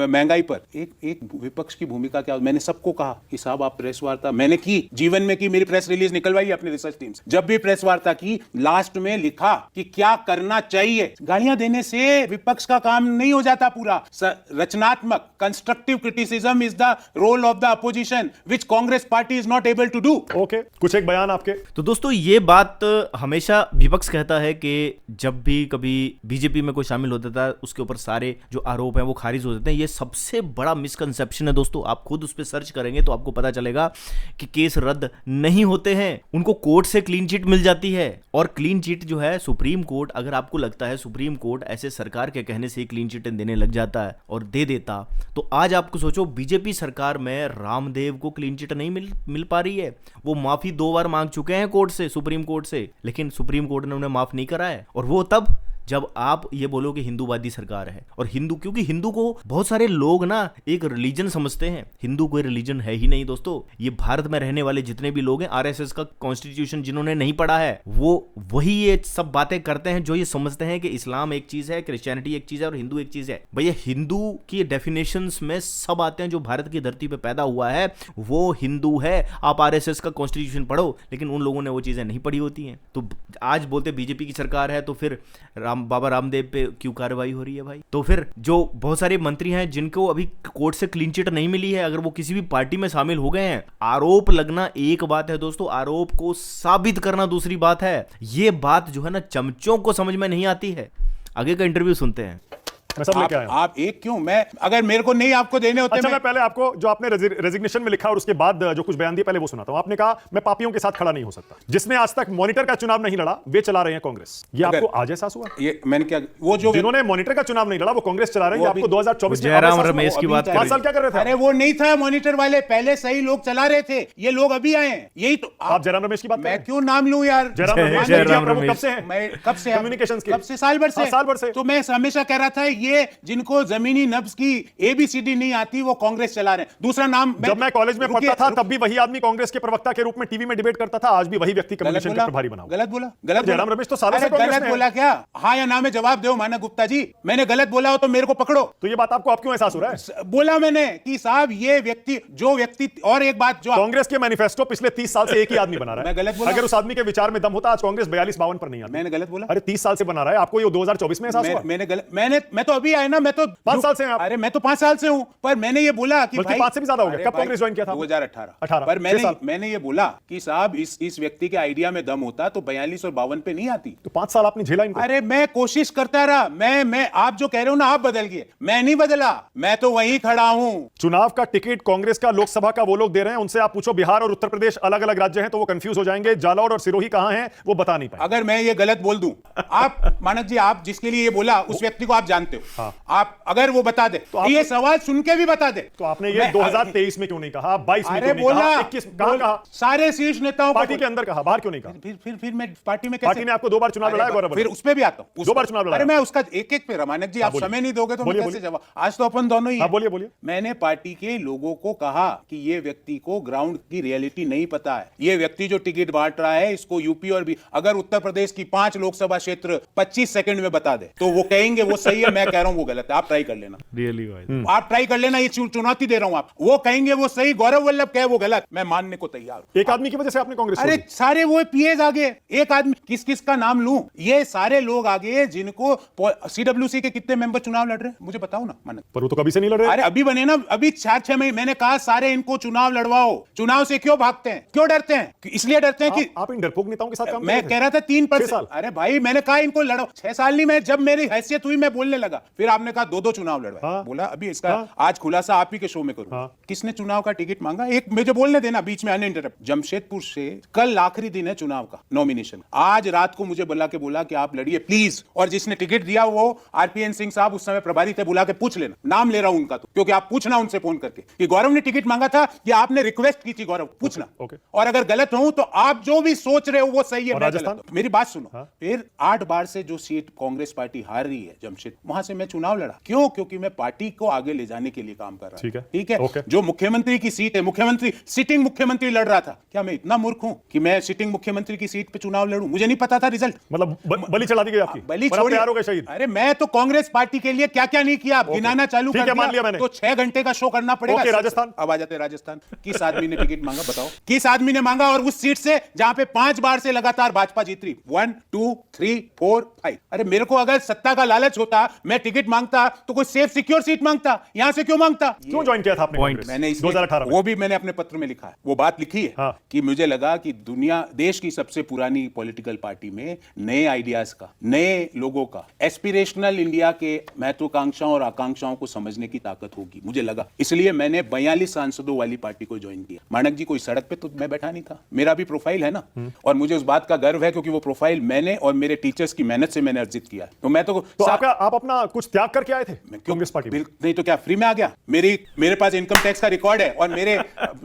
महंगाई पर। एक विपक्ष की भूमिका क्या? मैंने सबको कहा कि साहब आप प्रेस वार्ता, मैंने की, जीवन में की, मेरी प्रेस रिलीज निकलवाई अपनी रिसर्च टीम से। जब भी प्रेस वार्ता की, लास्ट में लिखा कि क्या करना चाहिए। गालियां देने से विपक्ष का काम नहीं हो जाता पूरा। रचनात्मक constructive criticism is the role of the opposition which Congress party is not able to do. Okay, कुछ एक बयान आपके। तो दोस्तों ये बात हमेशा विपक्ष कहता है कि जब भी कभी बीजेपी में कोई शामिल होता था उसके ऊपर सारे जो आरोप हैं वो खारिज हो जाते हैं। ये सबसे बड़ा मिसकंसेप्शन है दोस्तों। आप खुद उस पर सर्च करेंगे तो आपको पता चलेगा कि केस रद्द नहीं होते हैं, उनको कोर्ट से क्लीन चिट मिल जाती है। और क्लीन चिट जो है सुप्रीम कोर्ट, अगर आपको लगता है सुप्रीम कोर्ट ऐसे सरकार के कहने से क्लीन चिट देने लग जाता है और दे देता, तो आज आपको सोचो बीजेपी सरकार में रामदेव को क्लीन चिट नहीं मिल पा रही है। वो माफी 2 बार मांग चुके हैं कोर्ट से, सुप्रीम कोर्ट से, लेकिन सुप्रीम कोर्ट ने उन्हें माफ नहीं करा है। और वो तब जब आप ये बोलो कि हिंदूवादी सरकार है। और हिंदू, क्योंकि हिंदू को बहुत सारे लोग ना एक रिलीजन समझते हैं, हिंदू कोई रिलीजन है ही नहीं दोस्तों। ये भारत में रहने वाले जितने भी लोग हैं, आरएसएस का कॉन्स्टिट्यूशन जिन्होंने नहीं पढ़ा है वो वही ये सब बातें करते हैं, जो ये समझते हैं कि इस्लाम एक चीज है, क्रिश्चियनिटी एक चीज है और हिंदू एक चीज है। भैया हिंदू की डेफिनेशंस में सब आते हैं। जो भारत की धरती पे पैदा हुआ है वो हिंदू है। आप आरएसएस का कॉन्स्टिट्यूशन पढ़ो, लेकिन उन लोगों ने वो चीजें नहीं पढ़ी होती हैं। तो आज बोलते बीजेपी की सरकार है तो फिर बाबा रामदेव पे क्यों कार्रवाई हो रही है भाई? तो फिर जो बहुत सारे मंत्री हैं जिनको अभी कोर्ट से क्लीन चिट नहीं मिली है, अगर वो किसी भी पार्टी में शामिल हो गए हैं, आरोप लगना एक बात है दोस्तों, आरोप को साबित करना दूसरी बात है। ये बात जो है ना चमचों को समझ में नहीं आती है। आगे का इंटरव्यू सुनते हैं। मैं सब लेके आया हूं। आप एक क्यों? मैं अगर मेरे को नहीं आपको देने होते अच्छा, मैं पहले आपको जो आपने रेजिग्नेशन में लिखा और उसके बाद जो कुछ बयान दिए पहले वो सुनाता हूं। आपने कहा मैं पापियों के साथ खड़ा नहीं हो सकता। जिसने आज तक मॉनिटर का चुनाव नहीं लड़ा वे चला रहे हैं कांग्रेस। ये आपको आज एहसास हुआ? ये मैंने क्या, वो जो जिन्होंने मॉनिटर का चुनाव नहीं लड़ा वो कांग्रेस चला रहे हैं, आपको 2024 में जयराम रमेश की बात कर 5 साल क्या कर रहे थे? अरे वो नहीं था मॉनिटर वाले, पहले सही लोग चला रहे थे, ये लोग अभी आए हैं। यही तो आप जयराम रमेश की बात कर रहे मैं हैं? क्यों नाम लूं यार? जयराम रमेश रमेश। कब से हैं? मैं कब से कम्युनिकेशंस के? कब से? साल भर से। हाँ, साल भर से। तो मैं हमेशा कह रहा था ये जिनको जमीनी नब्ज की एबीसीडी नहीं आती वो कांग्रेस चला रहे हैं। दूसरा नाम जब मैं कॉलेज में पढ़ता था तब भी वही आदमी कांग्रेस के प्रवक्ता के रूप में टीवी में डिबेट करता था। आज भी वही व्यक्ति कम्युनिकेशन के प्रभारी बना हुआ। गलत बोला, गलत जयराम रमेश तो सालों से अरे कांग्रेस गलत में बोला क्या? हाँ या ना में जवाब दो मानक गुप्ता जी। मैंने गलत बोला हो तो मेरे को पकड़ो। तो ये बात आपको अब क्यों एहसास हो रहा है? बोला मैंने कि साहब ये व्यक्ति जो व्यक्ति, और एक बात जो कांग्रेस के मैनिफेस्टो पिछले 30 साल से एक ही आदमी बना रहा है। मैं गलत बोला? अगर उस आदमी के विचार में दम होता आज कांग्रेस 42-52 पर नहीं आती। मैंने गलत बोला? अरे 30 साल से बना रहा है, आपको ये 2024 में एहसास हुआ? मैंने गलत, मैं तो अभी आया ना, मैं तो 5 साल से हैं आप। अरे मैं तो 5 साल से हूं, पर मैंने ये बोला कि बल्कि भाई 5 से भी ज्यादा हो गया। अरे कब भाई, कांग्रेस ज्वाइन किया था? 2018 पर 6 साल। मैंने ये बोला कि साहब इस व्यक्ति के आइडिया में दम होता तो 42 और 52 पे नहीं आती। तो 5 साल आपने झेला इनको। अरे मैं कोशिश करता रहा, मैं आप जो कह रहे हो ना आप बदल गए, मैं नहीं बदला, मैं तो वहीं खड़ा हूं। चुनाव का टिकट कांग्रेस का लोकसभा का वो लोग दे रहे हैं, उनसे आप पूछो बिहार और उत्तर प्रदेश अलग अलग राज्य हैं तो वो कंफ्यूज हो जाएंगे। जालौर और सिरोही कहां हैं वो बता नहीं पाए। अगर मैं ये गलत बोल दूं, आप मानक जी, आप जिसके लिए ये बोला उस व्यक्ति को आप जानते हो। हाँ। आप अगर वो बता दे तो आप- ये सवाल सुन के भी बता दे तो आपने ये 2023 में क्यों नहीं कहा? 22 में अरे क्यों नहीं बोला, कहा? 21 कहां कहा? सारे शीर्ष नेताओं को पार्टी के अंदर कहा, बाहर क्यों नहीं कहा? फिर मैं पार्टी में कैसे? पार्टी ने आपको 2 बार चुनाव लड़ाया गौरव। फिर उस पे भी आता हूं। 2 बार चुनाव लड़ाया। अरे मैं उसका एक एक पे रमानक जी, आप बोलिए। समय नहीं दोगे तो मैं बोलिए, कैसे बोलिए। जवाब? आज तो अपन दोनों ही हाँ, हैं। बोलिए, बोलिए। मैंने पार्टी के लोगों को कहा कि ये व्यक्ति को ग्राउंड की रियलिटी नहीं पता है। ये व्यक्ति जो टिकट बांट रहा है इसको यूपी और भी, अगर उत्तर प्रदेश की 5 लोकसभा क्षेत्र 25 सेकंड में बता दे तो वो कहेंगे वो सही है, मैं कह रहा हूं वो गलत है। आप ट्राई कर लेना, रियली भाई। आप ट्राई कर लेना, ये चुनौती दे रहा हूं। आप वो कहेंगे वो सही, गौरव वल्लभ कहे वो गलत, मैं मानने को तैयार हूं। एक आदमी की वजह से आपने कांग्रेस अरे छोड़ी। सारे वो पीएस आगे, एक आदमी किस किस का नाम लूं? ये सारे लोग आगे जिनको सीडब्ल्यूसी के कितने मेंबर चुनाव लड़ रहे हैं मुझे बताओ ना मानक। पर वो तो कभी से नहीं लड़ रहे। अरे अभी बने ना, अभी 4-6 महीने मैंने कहा सारे इनको चुनाव लड़वाओ। चुनाव से क्यों भागते हैं, क्यों डरते हैं? इसलिए डरते हैं कि आप इन डरपोक नेताओं के साथ काम मैं कर कह रहा था 3%। साल। अरे भाई मैंने कहा इनको लड़ो, 6 साल नहीं, मैं जब मेरी हैसियत हुई मैं बोलने लगा, फिर आपने कहा 2-2 चुनाव लड़वाए। हाँ। बोला अभी इसका हाँ। आज खुलासा आप ही के शो में करूं। हाँ। किसने चुनाव का टिकट मांगा? एक मुझे बोलने देना बीच में अनइंटरप्ट। जमशेदपुर से कल आखिरी दिन है चुनाव का नॉमिनेशन, आज रात को मुझे बुला के बोला कि आप लड़िए प्लीज, और जिसने टिकट दिया वो आरपीएन सिंह साहब उस समय प्रभारी थे, बुला के पूछ लेना, नाम ले रहा हूं उनका, तो क्योंकि आप पूछना उनसे फोन करके कि गौरव ने टिकट मांगा था कि आपने रिक्वेस्ट की थी, गौरव पूछना। ओके। और अगर गलत हूं तो आप जो भी सोच रहे हो वो सही है, और मैं राजस्थान? गलत हूं। मेरी बात सुनो। हाँ। फिर 8 बार से जो सीट कांग्रेस पार्टी हार रही है जमशेद, वहां से मैं चुनाव लड़ा। क्यों? क्योंकि मैं पार्टी को आगे ले जाने के लिए काम कर रहा ठीक है। ठीक है। ओके। जो मुख्यमंत्री की सीट है, मुख्यमंत्री सिटिंग मुख्यमंत्री लड़ रहा था, क्या मैं इतना मूर्ख हूं कि मैं सिटिंग मुख्यमंत्री की सीट पे चुनाव लड़ूं? मुझे नहीं पता था रिजल्ट। मतलब बलि चढ़ा दी गई आपकी। बलि पर आप छोड़िए। तैयार हो गए शहीद। अरे मैं तो कांग्रेस पार्टी के लिए क्या क्या नहीं किया, आप गिनाना चालू ठीक कर है, मान दिया लिया मैंने। तो 6 घंटे का शो करना पड़ेगा। ओके, राजस्थान? अब आ जाते हैं राजस्थान। किस आदमी ने टिकट मांगा बताओ? किस आदमी ने मांगा? और उस सीट से जहां पे 5 बार से लगातार भाजपा जीत रही, 1 2 3 4 5। अरे मेरे को अगर सत्ता का लालच होता, मैं टिकट मांगता तो कोई सेफ सिक्योर सीट मांगता, यहां से क्यों मांगता? क्यों ज्वाइन किया था आपने Point. कांग्रेस? मैंने 2018 में। वो भी मैंने अपने पत्र में लिखा है, वो बात लिखी है हाँ। कि मुझे लगा कि देश की सबसे पुरानी पॉलिटिकल पार्टी में नए आइडियाज का, नए लोगों का, एस्पिरेशनल इंडिया के महत्वाकांक्षाओं और आकांक्षाओं को समझने की ताकत होगी, मुझे लगा। इसलिए मैंने 42 सांसदों वाली पार्टी को ज्वाइन किया। मानक जी कोई सड़क पे तो मैं बैठा नहीं था, मेरा भी प्रोफाइल है ना, और मुझे उस बात का गर्व है क्योंकि वो प्रोफाइल मैंने और मेरे टीचर्स की मेहनत से मैंने अर्जित किया। तो मैं तो आप अपना कुछ त्याग करके आए थे कांग्रेस पार्टी में? नहीं तो क्या फ्री में आ गया? मेरे पास इनकम टैक्स का रिकॉर्ड है और मेरे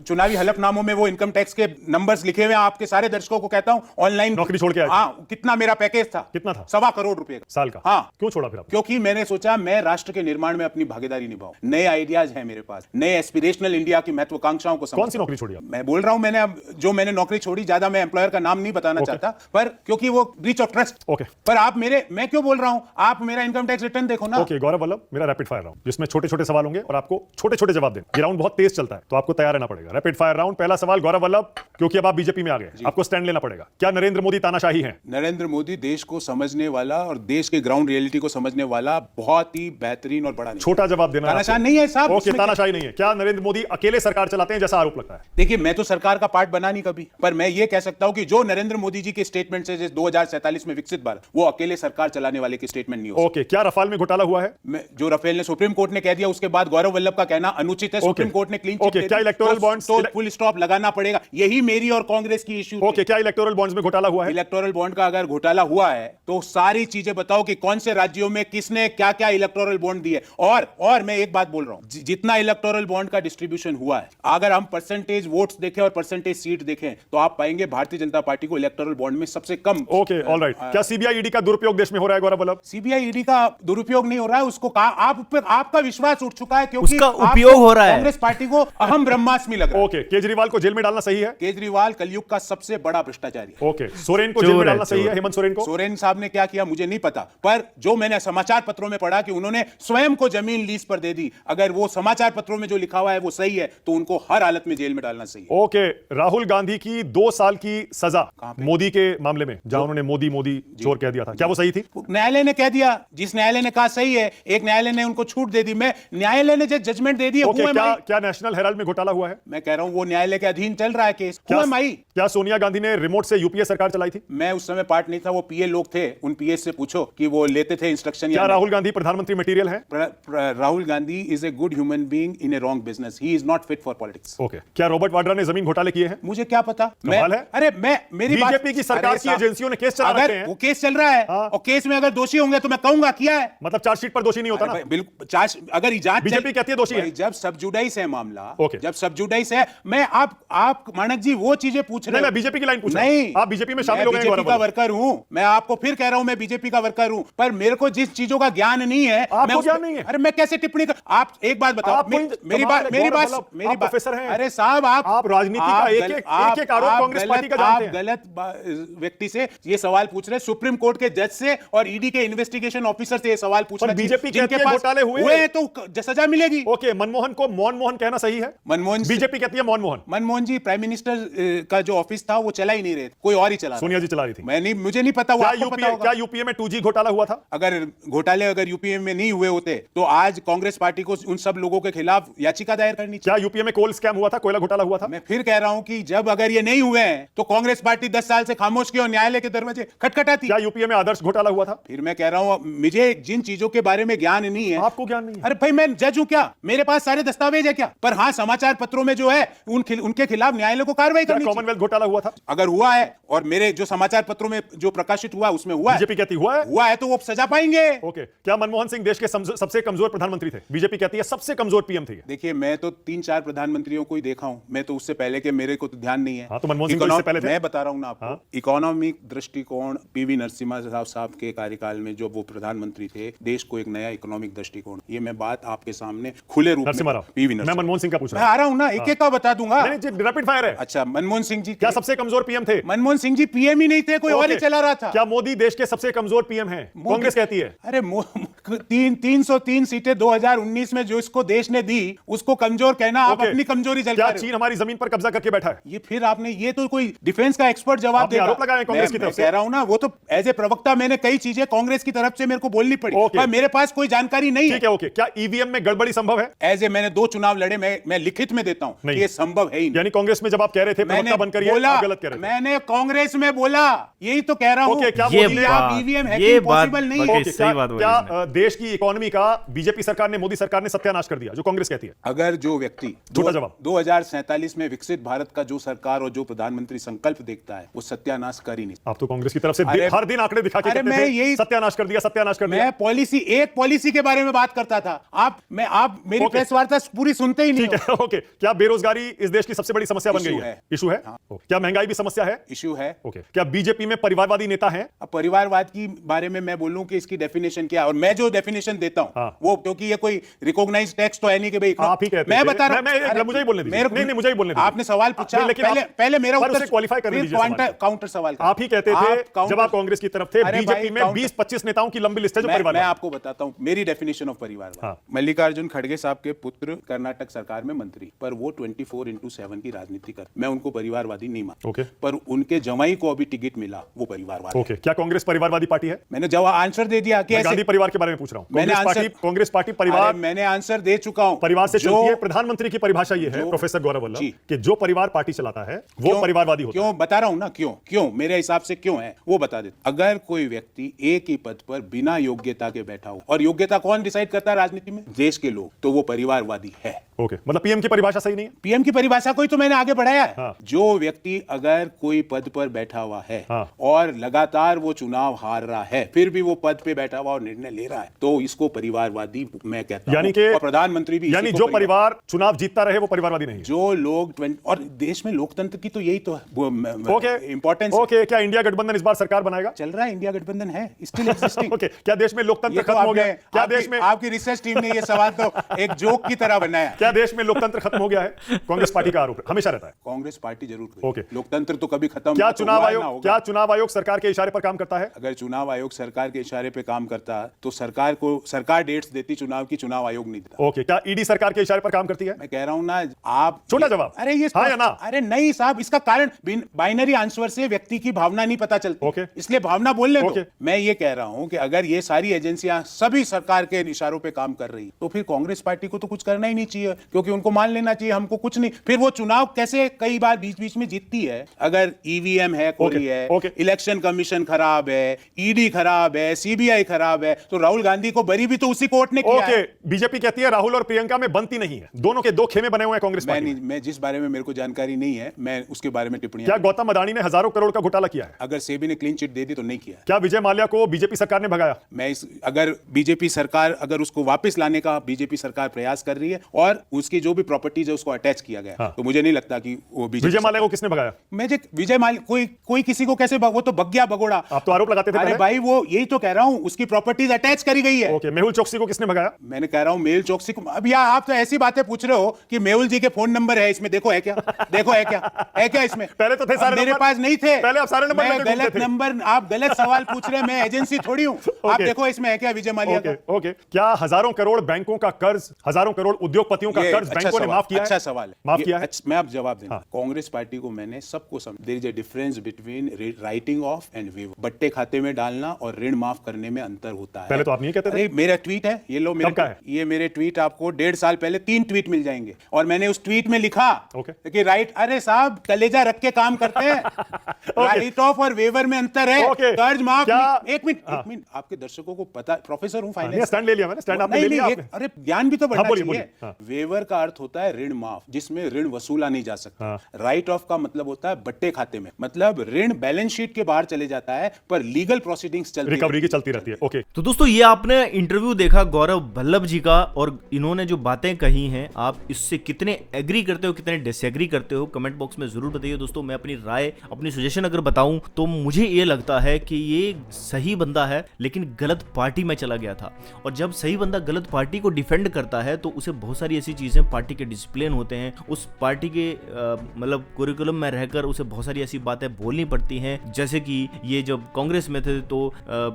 चुनावी हलफनामों में वो इनकम टैक्स के नंबर्स लिखे हुए हैं। आपके सारे दर्शकों को कहता हूं ऑनलाइन नौकरी छोड़ के आए थे? हाँ, कितना मेरा पैकेज था? कितना था? 1.25 करोड़ रुपए का साल का? हाँ। क्यों छोड़ा फिर आपने? क्योंकि मैंने सोचा मैं राष्ट्र के निर्माण में अपनी भागीदारी निभाऊं। नए आइडियाज हैं मेरे पास, नए एस्पिरेशनल इंडिया की महत्वाकांक्षाओं को कौन सी नौकरी छोड़ी आप? मैं बोल रहा हूं मैंने अब जो मैंने नौकरी छोड़ी, ज्यादा मैं एम्प्लॉयर का नाम नहीं बताना चाहता, पर क्योंकि वो ब्रीच ऑफ ट्रस्ट। ओके। पर आप मैं क्यों बोल रहा हूं, आप मेरा इनकम टैक्स रिटर्न देखो ना। ओके गौरव वल्लभ, मेरा रैपिड फायर राउंड जिसमें छोटे छोटे सवाल होंगे और आपको छोटे छोटे जवाब दें। ये राउंड बहुत तेज चलता है तो आपको तैयार रहना पड़ेगा। Rapid fire round. पहला सवाल गौरव वल्लभ, क्योंकि अब आप बीजेपी में आ गए, आपको स्टैंड लेना पड़ेगा। क्या नरेंद्र मोदी तानाशाही हैं? नरेंद्र मोदी देश को समझने वाला और देश के ग्राउंड रियलिटी को समझने वाला बहुत ही बेहतरीन और बड़ा। छोटा जवाब देना। तानाशाह नहीं है साहब। ओके, तानाशाही नहीं है। क्या नरेंद्र मोदी अकेले सरकार चलाते हैं जैसा आरोप लगता है? देखिए, मैं तो सरकार का पार्ट बना नहीं कभी, पर मैं ये कह सकता हूं कि जो नरेंद्र मोदी जी के स्टेटमेंट से 2047 में विकसित भारत, वो अकेले सरकार चलाने वाले के स्टेटमेंट नहीं हो। ओके, क्या रफाल में घोटाला हुआ है? जो रफेल ने सुप्रीम कोर्ट ने कह दिया, उसके बाद गौरव वल्लभ का कहना अनुचित है। सुप्रीम कोर्ट ने क्लीन चिट दे दी, क्या इलेक्टोरल बॉन्ड्स तो फुल स्टॉप लगाना पड़ेगा। यही मेरी और कांग्रेस की इश्यू। ओके, क्या इलेक्टोरल बॉन्ड्स में घोटाला हुआ है? इलेक्टोरल बॉन्ड का अगर घोटाला हुआ है तो सारी चीजें बताओ कि कौन से राज्यों में किसने क्या क्या इलेक्टोरल बॉन्ड दिए। और मैं एक बात बोल रहा हूं, जितना इलेक्टोरल बॉन्ड का डिस्ट्रीब्यूशन हुआ है, अगर हम परसेंटेज वोट्स देखें और परसेंटेज सीट देखें तो आप पाएंगे भारतीय जनता पार्टी को इलेक्टोरल बॉन्ड में सबसे कम। Okay, alright. क्या सीबीआई ईडी का दुरुपयोग देश में हो रहा है गौरव वल्लभ? सीबीआई ईडी का दुरुपयोग नहीं हो रहा है, उसको आपका विश्वास उठ चुका है क्योंकि उसका उपयोग हो रहा है। कांग्रेस पार्टी को अहम ब्रह्मास्मि लग रहा है। ओके, केजरीवाल को जेल में डालना सही है? केजरीवाल कलयुग का सबसे बड़ा भ्रष्टाचारी है। ओके, सोरेन को जेल में डालना सही है? हेमंत सोरेन को? सोरेन साहब ने क्या किया मुझे नहीं पता, पर जो मैंने समाचार पत्रों में पढ़ा कि उन्होंने स्वयं को जमीन लीज पर दे दी, अगर वो समाचार पत्रों में जो लिखा हुआ है वो सही है तो उनको हर हालत में जेल में डालना सही है। ओके, राहुल गांधी की 2 साल की सजा मोदी के मामले में, जहां उन्होंने मोदी मोदी चोर कह दिया था, क्या वो सही थी? न्यायालय ने कह दिया, जिस न्यायालय ने कहा सही है, एक न्यायालय ने उनको छूट दे दी। मैं न्यायालय ने जजमेंट दे दी है। ओके, क्या नेशनल हेराल्ड में घोटाला हुआ है? मैं कह रहा हूं वो न्यायालय के अधीन चल रहा है केस। क्या सोनिया गांधी ने रिमोट से यूपीए सरकार चलाई थी? मैं उस समय पार्ट नहीं था, वो पीए लोग थे, उन पीए से पूछो कि वो लेते थे इंस्ट्रक्शन। क्या राहुल गांधी प्रधानमंत्री मटेरियल है? Rahul Gandhi is a good human being in A wrong business, he is not fit for politics. Okay, क्या रॉबर्ट वाड्रा ने जमीन घोटाले किए हैं? मुझे क्या पता। कमाल है। अरे मेरी बात, बीजेपी की सरकार की एजेंसियों ने केस चला रखे हैं। वो केस चल रहा है और केस में अगर दोषी होंगे तो मैं कहूंगा किया है। मतलब चार्जशीट पर दोषी नहीं होता ना? बिल्कुल, अगर जांच बीजेपी कहती है दोषी है। जब सब जुडाइस है मामला, ओके, जब सब जुडाइस है, मैं आप मानक जी वो चीजें पूछ रहे हैं। मैं बीजेपी की लाइन पूछ रहा हूं। नहीं, आप बीजेपी में शामिल हो गए हैं? बीजेपी का वर्कर हूं मैं, आपको फिर कह रहा हूं मैं बीजेपी का वर्कर हूं, पर मेरे को जिस चीजों का ज्ञान नहीं है, आपको ज्ञान नहीं है? अरे मैं कैसे टिप्पणी कर, आप एक बात बताओ, मेरी बात प्रोफेसर हैं। अरे साहब, आप राजनीति का एक आरोप कांग्रेस पार्टी का जानते हैं। गलत व्यक्ति से ये सवाल पूछ रहे हैं, सुप्रीम कोर्ट के जज से और ईडी के इन्वेस्टिगेशन ऑफिसर से ये सवाल पूछ रहे हैं। बीजेपी जिनके पास घोटाले हुए हैं तो सजा मिलेगी। ओके, मनमोहन को मनमोहन कहना सही है? मनमोहन, बीजेपी कहती है मनमोहन जी प्राइम मिनिस्टर का जो ऑफिस था वो चला ही नहीं रहे, कोई और ही चला। सोनिया जी चला रही थी। मुझे नहीं पता। क्या यूपीए में 2G घोटाला हुआ था? अगर घोटाले यूपीए में नहीं हुए होते तो आज कांग्रेस पार्टी को उन सब लोगों के खिलाफ याचिका दायर करनी चाहिए। क्या यूपीए में कोल स्कैम हुआ था, कोयला घोटाला हुआ था? मैं फिर कह रहा हूं कि जब अगर ये नहीं हुए हैं तो कांग्रेस पार्टी 10 साल से खामोश की और न्यायालय के दरवाजे खटखटाती। क्या यूपीए में आदर्श घोटाला हुआ था? फिर मैं कह रहा हूं मुझे जिन चीजों के बारे में ज्ञान नहीं है। आपको ज्ञान नहीं है? अरे भाई, मैं जज हूं क्या? मेरे पास सारे दस्तावेज है क्या? पर हाँ, समाचार पत्रों में जो है उनके खिलाफ न्यायालय को कार्रवाई करनी चाहिए। कॉमनवेल्थ घोटाला हुआ था? अगर हुआ है और मेरे जो समाचार पत्रों में जो प्रकाशित हुआ उसमें हुआ है, बीजेपी कहती हुआ है तो वो सजा पाएंगे। ओके, क्या मनमोहन सिंह देश के सबसे कमजोर प्रधानमंत्री थे? बीजेपी कहती है सबसे कमजोर पीएम थे। देखिए, मैं तो 3-4 प्रधानमंत्रियों को ही देखा हूं, मैं तो उससे पहले के मेरे को तो ध्यान नहीं है। हाँ, तो मनमोहन सिंह इससे पहले थे? मैं बता रहा हूं ना आपको, इकोनॉमिक दृष्टिकोण पीवी नरसिम्हा साहब के कार्यकाल में जो वो प्रधानमंत्री थे, देश को एक नया इकोनॉमिक दृष्टिकोण, ये मैं बात आपके सामने खुले रूप में पीवी मैं मनमोहन सिंह का पूछ रहा हूं। आ रहा हूं ना, एक एक का बता दूंगा। रैपिड फायर है। अच्छा, मनमोहन सिंह जी क्या सबसे कमजोर पीएम थे? मनमोहन सिंह जी पीएम ही नहीं थे, कोई और ही चला रहा था। क्या मोदी देश के सबसे कमजोर पीएम हैं? कांग्रेस कहती है। अरे 303 सीटें 2019 में जो इसको देश ने दी, उसको कमजोर कहना आप अपनी कमजोरी जल। क्या चीन हमारी जमीन पर कब्जा करके बैठा है? ये फिर आपने, ये तो कोई डिफेंस का एक्सपर्ट जवाब देगा। आरोप लगाए कांग्रेस की तरफ से। कह रहा हूं ना, वो तो एज ए प्रवक्ता मैंने कई चीजें कांग्रेस की तरफ से मेरे को बोलनी पड़ी, पर मेरे पास कोई जानकारी नहीं है। ठीक है, ओके। क्या ईवीएम में गड़बड़ी संभव है? एज ए मैंने 2 चुनाव लड़े, मैं लिखित में देता हूं, ये संभव है ही नहीं। यानी कांग्रेस में जब आप कह रहे थे प्रवक्ता बनकर, ये आप गलत कह रहे थे। मैंने कांग्रेस में बोला, यही तो कह रहा हूं। क्या ईवीएम हैकिंग पॉसिबल नहीं है? क्या देश की इकोनॉमी का बीजेपी सरकार ने, मोदी सरकार ने सत्यानाश कर दिया, जो कांग्रेस कहती है? अगर जो व्यक्ति 2047 में विकसित भारत का जो सरकार और जो प्रधानमंत्री संकल्प देखता है, वो सत्यानाश कर ही नहीं। आप तो कांग्रेस की तरफ से हर दिन आंकड़े दिखा के कहते थे, यही सत्यानाश कर दिया, सत्यानाश कर दिया। मैं एक पॉलिसी के बारे में बात करता था। आप मेरी प्रेस वार्ता पूरी सुनते ही नहीं। ठीक है, ओके। क्या बेरोजगारी इस देश की सबसे बड़ी समस्या बन गई है? इशू है। क्या महंगाई भी समस्या है? इशू है। ओके। क्या बीजेपी में परिवारवादी नेता हैं? अब परिवारवाद की बारे में मैं बोलूं कि इसकी डेफिनेशन क्या है, और मैं जो डेफिनेशन देता हूं वो, क्योंकि ये कोई रिकॉग्नाइज्ड टेक्स्ट तो है नहीं कि भाई आप ही कहते हैं। मैं बता रहा हूं, मुझे ही बोलने दीजिए। नहीं, मुझे ही बोलने दीजिए। आपने सवाल पूछा, पहले मेरा उत्तर क्वालिफाई करने दीजिए। काउंटर सवाल आप ही कहते थे जब आप कांग्रेस की तरफ थे, बीजेपी में 20-25 नेताओं की लंबी लिस्ट है जो परिवार। मैं आपको बताता हूं मेरी डेफिनेशन ऑफ परिवार। मल्लिकार्जुन खड़गे साहब के पुत्र कर्नाटक सरकार में मंत्री, पर वो 24/7 की राजनीति कर, मैं उनको परिवारवादी नहीं मानता। ओके। पर उनके जवाई को अभी टिकट मिला, वो परिवारवादी। ओके, क्या कांग्रेस परिवारवादी पार्टी है? मैंने जवाब आंसर दे दिया कि मैं गांधी परिवार के बारे में पूछ रहा हूं। मैंने कांग्रेस पार्टी परिवार, मैंने आंसर दे चुका हूं। परिवार से चलती है। प्रधानमंत्री की परिभाषा ये है प्रोफेसर गौरव वल्लभ कि जो परिवार पार्टी चलाता है वो परिवारवादी होता है। क्यों बता रहा हूं ना, क्यों मेरे हिसाब से क्यों है वो बता देता। अगर कोई व्यक्ति एक ही पद पर बिना योग्यता के बैठा हो, और योग्यता कौन डिसाइड करता है राजनीति में? देश के लोग, तो वो परिवारवादी है। ओके, मतलब पीएम की परिभाषा सही नहीं है? पीएम की परिभाषा को ही तो मैंने आगे बढ़ाया है। हाँ। जो व्यक्ति अगर कोई पद पर बैठा हुआ है और लगातार वो चुनाव हार रहा है, फिर भी वो पद पे बैठा हुआ और निर्णय ले रहा है, तो इसको परिवारवादी मैं कहता हूं। यानी कि प्रधानमंत्री भी, यानी जो परिवार चुनाव जीतता रहे वो परिवारवादी नहीं है। जो लोग और देश में लोकतंत्र की तो यही तो इंपॉर्टेंस। ओके, क्या इंडिया गठबंधन इस बार सरकार बनाएगा? चल रहा है, इंडिया गठबंधन है, स्टिल एग्जिस्टिंग। ओके, क्या देश में लोकतंत्र खत्म हो गया है? क्या देश में आपकी रिसर्च टीम ने ये सवाल तो एक जोक की तरह बनाया? क्या देश में लोकतंत्र खत्म हो गया है? कांग्रेस पार्टी का आरोप हमेशा रहता है। कांग्रेस पार्टी जरूर ओके, लोकतंत्र तो कभी खत्म। क्या चुनाव आयोग सरकार के इशारे पर काम करता है? अगर चुनाव आयोग सरकार के इशारे पे काम करता तो सरकार डेट्स देती चुनाव की, चुनाव आयोग नहीं देता। ओके, क्या ईडी सरकार के इशारे पर काम करती है? मैं कह रहा हूं ना, आप छोटा जवाब। अरे ये हाँ या ना? अरे नहीं साहब, इसका कारण बाइनरी आंसर से व्यक्ति की भावना नहीं पता चलती। ओके, इसलिए भावना बोलने ओके। दो। मैं ये कह रहा हूं कि अगर ये सारी एजेंसियां सभी सरकार के इशारों पे काम कर रही तो फिर कांग्रेस पार्टी को तो कुछ करना ही नहीं चाहिए, क्योंकि उनको मान लेना चाहिए हमको कुछ नहीं। फिर वो चुनाव कैसे कई बार बीच बीच में जीतती है? अगर ईवीएम है कोई है, इलेक्शन कमीशन खराब है, ईडी खराब है, सीबीआई खराब है, तो राहुल गांधी को बरी भी तो उसी कोर्ट ने किया है। बीजेपी कहती है राहुल और प्रियंका में बनती नहीं है, दोनों के दो खेमे बने हुए हैं कांग्रेस पार्टी। मैं जिस बारे में मेरे को जानकारी नहीं है, मैं उसके बारे में टिप्पणी। क्या गौतम अडानी ने हजारों करोड़ का घोटाला किया है? अगर सेबी ने क्लीन चिट दे दी तो नहीं किया। क्या विजय माल्या को बीजेपी सरकार ने भगाया? अगर बीजेपी सरकार अगर उसको वापस लाने का बीजेपी सरकार प्रयास कर रही है और उसकी जो भी प्रॉपर्टीज है उसको अटैच किया गया, तो मुझे नहीं लगता कि वो विजय माल्या को किसने भगाया? विजय माल्या कोई किसी को कैसे वो तो बग्या बगोड़ा। आप तो आरोप लगाते थे। अरे भाई, वो यही तो कह रहा हूं, उसकी प्रॉपर्टीज अटैच करी गई है। ओके, मेहुल चोकसी को किसने भगाया? मैंने कह रहा हूं मेहुल चोकसी को। अब यार आप तो ऐसी बातें पूछ रहे हो कि मेहुल जी के फोन नंबर है इसमें, देखो है क्या? देखो है क्या इसमें? पहले तो थे सारे, मेरे पास नहीं थे। पहले आप सारे नंबर मैं गलत नंबर, आप गलत सवाल पूछ रहे हैं, मैं एजेंसी थोड़ी हूं। आप देखो इसमें है क्या विजय माल्या का? ओके, क्या हजारों करोड़ बैंकों का कर्ज, हजारों करोड़ उद्योगपतियों का कर्ज बैंकों ने माफ किया है? अच्छा सवाल है, माफ किया है। मैं अब जवाब देना। कांग्रेस पार्टी को मैंने सबको there is a difference between writing off and waive. बट्टे खाते में डालना और ऋण माफ करने में अंतर होता है। पहले तो आप नहीं कहते थे। मेरा ट्वीट है, ये लो ये मेरे ट्वीट आपको 1.5 साल पहले 3 ट्वीट मिल जाएंगे, और मैंने उस ट्वीट में लिखा कि राइट, अरे साहब कलेजा रख के काम करते हैं। राइट ऑफ और वेवर में अंतर है। कर्ज माफ। एक मिनट, आपके दर्शकों को पता, प्रोफेसर हूं, फाइनेंस स्टैंड ले लिया मैंने, स्टैंड आपने ले लिया आपने। अरे ज्ञान भी तो बढ़ना चाहिए। वेवर का अर्थ होता है ऋण माफ, जिसमें ऋण वसूला नहीं जा सकता। राइट ऑफ का मतलब होता है बट्टे खाते में, मतलब ऋण बैलेंस शीट के बाहर चले जाता है पर लीगल प्रोसीडिंग्स रिकवरी की चलती रहती है। ओके, तो दोस्तों ये आपने इंटरव्यू देखा गौरव वल्लभ जी का, और इन्होंने जो बातें कही हैं आप इससे कितने एग्री करते हो, कितने डिसएग्री करते हो, कमेंट बॉक्स में जरूर बताइए दोस्तों। मैं अपनी राय, अपनी सजेशन अगर बताऊं तो मुझे ये लगता है कि ये सही बंदा है लेकिन गलत पार्टी में चला गया था, और जब सही बंदा गलत पार्टी को डिफेंड करता है तो उसे बहुत सारी ऐसी चीजें, पार्टी के डिसिप्लिन होते हैं, उस पार्टी के मतलब कुरिकुलम में रहकर उसे बहुत सारी ऐसी बातें बोलनी पड़ती हैं। जैसे कि ये जब कांग्रेस में थे तो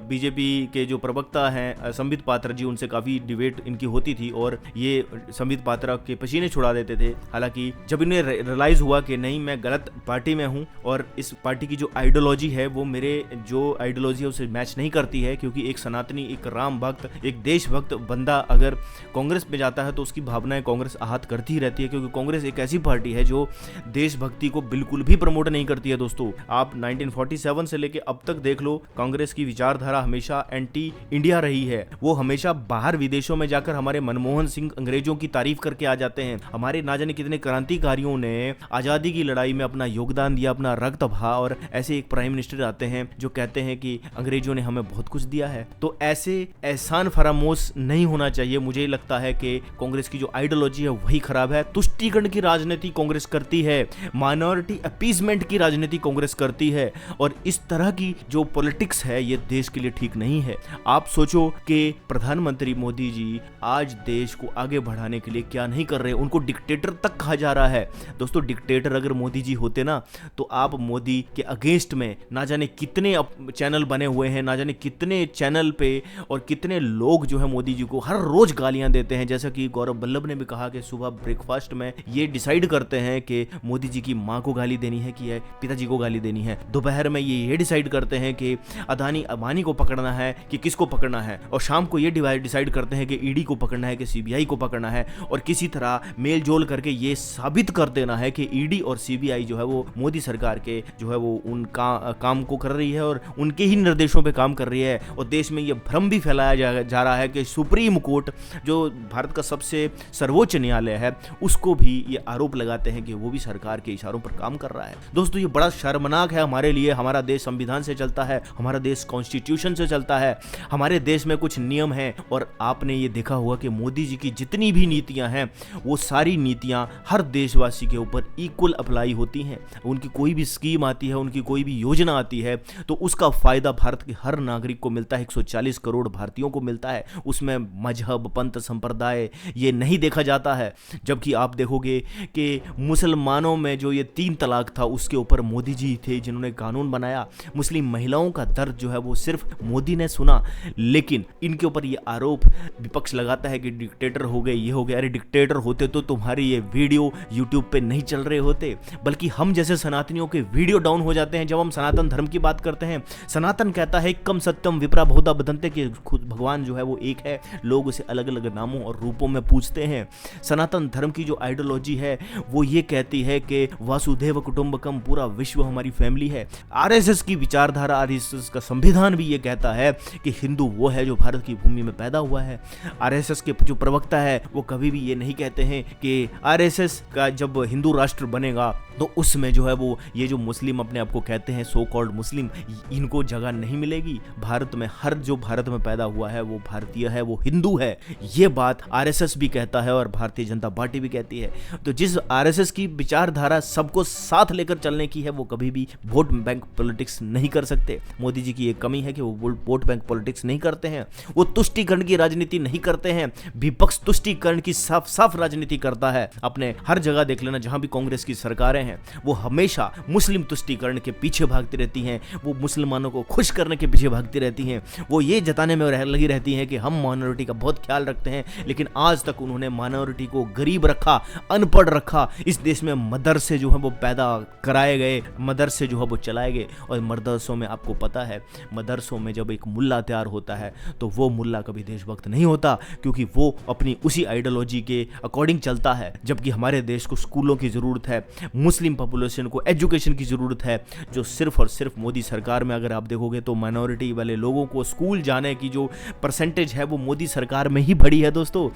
बीजेपी के जो प्रवक्ता हैं संबित पात्रा जी, उनसे काफी डिबेट इनकी होती थी और ये संबित पात्रा के पसीने छुड़ा देते थे। हालांकि जब इन्हें रियलाइज हुआ कि नहीं मैं गलत पार्टी में हूं और इस पार्टी की जो आइडियोलॉजी है वो मेरे जो आइडियोलॉजी है उसे मैच नहीं करती है, क्योंकि एक सनातनी, एक राम भक्त, एक देशभक्त बंदा अगर कांग्रेस में जाता है तो उसकी भावनाएं कांग्रेस आहत करती ही रहती है, क्योंकि कांग्रेस एक ऐसी पार्टी है जो देशभक्ति को बिल्कुल भी प्रमोट नहीं करती है। दोस्तों आप 1947 से लेके अब तक देख लो, कांग्रेस की विचारधारा हमेशा एंटी इंडिया रही है। वो हमेशा बाहर विदेशों में जाकर हमारे मनमोहन सिंह अंग्रेजों की तारीफ करके आ जाते हैं। हमारे ना जाने कितने क्रांतिकारियों ने आजादी की लड़ाई में अपना योगदान दिया, अपना रक्त बहा, और ऐसे एक प्राइम मिनिस्टर आते हैं जो कहते हैं कि अंग्रेजों ने हमें बहुत कुछ दिया है। तो ऐसे एहसान फरामोश नहीं होना चाहिए। मुझे लगता है कि कांग्रेस की जो आइडियोलॉजी है वही खराब है। तुष्टीकरण की राजनीति कांग्रेस करती है, माइनॉरिटी अपीजमेंट की राजनीति कांग्रेस करती है, और इस तरह की जो पॉलिटिक्स है ये देश के लिए ठीक नहीं है। आप सोचो कि प्रधानमंत्री मोदी जी आज देश को आगे बढ़ाने के लिए क्या नहीं कर रहे, उनको डिक्टेटर तक कहा जा रहा है। दोस्तों डिक्टेटर अगर मोदी जी होते ना तो आप मोदी के अगेंस्ट में ना जाने कितने चैनल बने हुए हैं, ना जाने कितने चैनल पे और कितने लोग जो है मोदी जी को हर रोज गालियां देते हैं। जैसा कि गौरव वल्लभ ने भी कहा कि सुबह ब्रेकफास्ट में ये डिसाइड करते हैं कि मोदी जी की माँ को गाली देनी है कि पिताजी को गाली देनी है। दोपहर में ये डिसाइड करते हैं कि अदानी अंबानी को पकड़ना है कि किसको पकड़ना है, और शाम को ये डिसाइड करते हैं कि ईडी को पकड़ना है कि सीबीआई को पकड़ना है, और किसी तरह मेल जोल करके ये साबित कर देना है कि ईडी और सीबीआई जो है वो मोदी सरकार के जो है वो उनका काम को कर रही है और उनके ही निर्देशों पे काम कर रही है। और देश में ये भ्रम भी फैलाया जा रहा है कि सुप्रीम कोर्ट जो भारत का सबसे सर्वोच्च न्यायालय है उसको भी ये आरोप लगाते हैं कि वो भी सरकार के इशारों पर काम कर रहा है। दोस्तों ये बड़ा शर्मनाक है हमारे लिए। हमारा देश संविधान से चलता है, हमारा देश कॉन्स्टिट्यूशन से चलता है, हमारे देश में कुछ नियम हैं, और आपने ये देखा होगा कि मोदी जी की जितनी भी नीतियां हैं वो सारी नीतियां हर देशवासी के ऊपर इक्वल अप्लाई होती हैं। उनकी कोई भी स्कीम आती है, उनकी कोई भी योजना आती है तो उसका फायदा भारत के हर नागरिक को मिलता है, 140 करोड़ भारतीयों को मिलता है। उसमें मजहब, पंथ, संप्रदाय ये नहीं देखा जाता है। जबकि आप देखोगे कि मुसलमानों में जो ये 3 तलाक था उसके ऊपर मोदी जी थे जिन्होंने कानून बनाया। मुस्लिम महिलाओं का दर्द जो है वो सिर्फ मोदी ने सुना, लेकिन इनके ऊपर ये आरोप विपक्ष लगाता है कि डिक्टेटर हो गए, ये हो गया। अरे डिक्टेटर होते तो तुम्हारी ये वीडियो यूट्यूब पे नहीं चल रहे होते, बल्कि हम जैसे सनातनियों के वीडियो डाउन हो जाते हैं जब हम सनातन धर्म की बात करते हैं। सनातन कहता है कम सत्यम विप्रा बहुधा बदंते, कि खुद भगवान जो है वो एक है, लोग उसे अलग अलग नामों और रूपों में पूजते हैं। सनातन धर्म की जो आइडियोलॉजी है वो ये कहती है कि वासुदेव कुटुंबकम, पूरा विश्व हमारी फैमिली है। आरएसएस की विचारधारा, आरएसएस का संविधान भी ये कहता है कि हिंदू वो है जो भारत की भूमि में पैदा हुआ है। आरएसएस के जो प्रवक्ता है वो कभी भी ये नहीं कहते हैं कि आरएसएस का जब हिंदू राष्ट्र बनेगा तो उसमें जो है वो ये जो मुस्लिम अपने आप को कहते हैं सो कॉल्ड मुस्लिम, इनको जगह नहीं मिलेगी। भारत में हर जो भारत में पैदा हुआ है वो भारतीय है, वो हिंदू है। ये बात आरएसएस भी कहता है और भारतीय जनता पार्टी भी कहती है। तो जिस आरएसएस की विचारधारा सबको साथ लेकर चलने की है वो कभी भी वोट बैंक पॉलिटिक्स नहीं कर सकते। मोदी जी की एक कमी है कि वो वोट बैंक पॉलिटिक्स नहीं करते हैं, वो तुष्टीकरण की राजनीति नहीं करते हैं। विपक्ष तुष्टीकरण की साफ साफ राजनीति करता है। अपने हर जगह देख लेना जहां भी कांग्रेस की सरकारें हैं वो हमेशा मुस्लिम तुष्टीकरण के पीछे भागती रहती हैं, वो मुसलमानों को खुश करने के पीछे भागती रहती हैं, वो ये जताने में लगी रहती हैं कि हम माइनॉरिटी का बहुत ख्याल रखते हैं। लेकिन आज तक उन्होंने माइनॉरिटी को गरीब रखा, अनपढ़ रखा। इस देश में मदरसे जो है वो पैदा कराए गए, मदरसे जो है वो चलाए गए। और मदरसों में आपको पता है, मदरसों में जब एक मुल्ला तैयार होता है तो वो मुल्ला कभी देशभक्त नहीं होता, क्योंकि वो अपनी उसी आइडियोलॉजी के अकॉर्डिंग चलता है। जबकि हमारे देश को स्कूलों की जरूरत है, मुस्लिम पॉपुलेशन को एजुकेशन की जरूरत है, जो सिर्फ और सिर्फ मोदी सरकार में अगर आप देखोगे तो माइनॉरिटी वाले लोगों को स्कूल जाने की जो परसेंटेज है वो मोदी सरकार में ही बढ़ी है। दोस्तों